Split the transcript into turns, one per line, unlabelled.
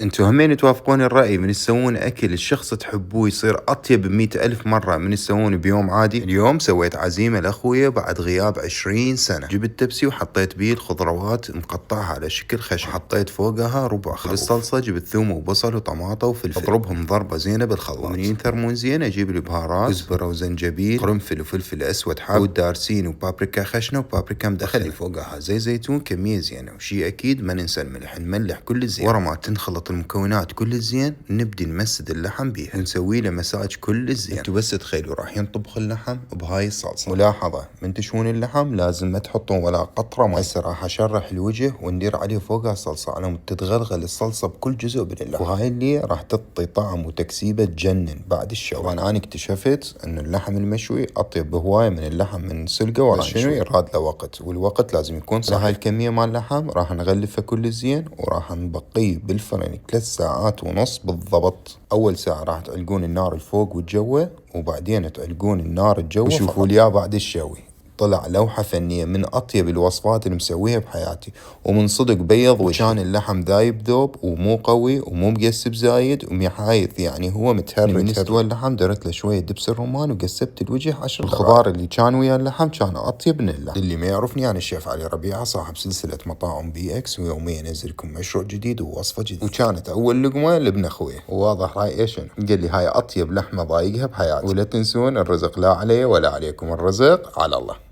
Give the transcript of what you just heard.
انتوا همين توافقون الرأي من تسوون اكل الشخص تحبوه يصير اطيب 100,000 مرة من تسوون بيوم عادي. اليوم سويت عزيمة لاخويا بعد غياب 20 سنة. جبت تبسي وحطيت بيه الخضروات مقطعها على شكل خشب، وحطيت فوقها ربع خروف. بالصلصة جبت ثوم وبصل وطماطة وفلفل، اضربهم ضربة زينة بالخلاط. ومن ينثرمون زين اجيب البهارات، كزبرة وزنجبيل، قرنفل وفلفل اسود حب، عود دارسين وبابريكا خشنة وبابريكا مدخنة. اخلي فوقها زي زيتون كمية زينة، وشي اكيد ما ننسى الملح. نملح كل الزين. ورا ما تنخلط المكونات كل الزين نبدي نمسد اللحم بيها ونسوي له مساج كل الزين. انتوا بس تخيلوا راح ينطبخ اللحم بهاي الصلصة. ملاحظة من تشون اللحم لازم ما تحطون ولا قطرة ماء. هسه راح اشرح الوجه وندير عليه فوقها صلصة على مود تتغلغل الصلصة بكل جزء من اللحم، وهاي اللي راح تعطي طعم وتكسيبة تجنن بعد الشوي. طبعا انا اكتشفت انه اللحم المشوي اطيب بهواية من اللحم من سلقة ورا شنو يراد له وقت، والوقت لازم يكون صحيح. هاي الكمية مال اللحم راح نغلفه كل الزين وراح نبقيه بالفرن 3 ساعات ونص بالضبط. اول ساعة راح تعلقون النار الفوق والجوة، وبعدين تعلقون النار الجوة. وشوفوا ليا بعد الشوي طلع لوحة فنية من أطيب الوصفات اللي مسويها بحياتي، ومن صدق بيض وكان اللحم ذايب ذوب ومو قوي ومو مقسب زايد ومحايث، يعني هو متهرج. من استوى اللحم درت له شوية دبس الرمان وقسبت الوجه 10 دقائق. الخضار اللي كان ويا اللحم كان أطيب من اللحم. اللي ما يعرفني أنا الشيف علي ربيعة، صاحب سلسلة مطاعم بي اكس، ويوميا انزل لكم مشروع جديد ووصفة جديدة. وكانت أول لقمة لابن أخوي، وواضح رأيه شنو، قال لي هاي أطيب لحمة ضايقها بحياتي. ولا تنسون الرزق لا علي ولا عليكم، الرزق على الله.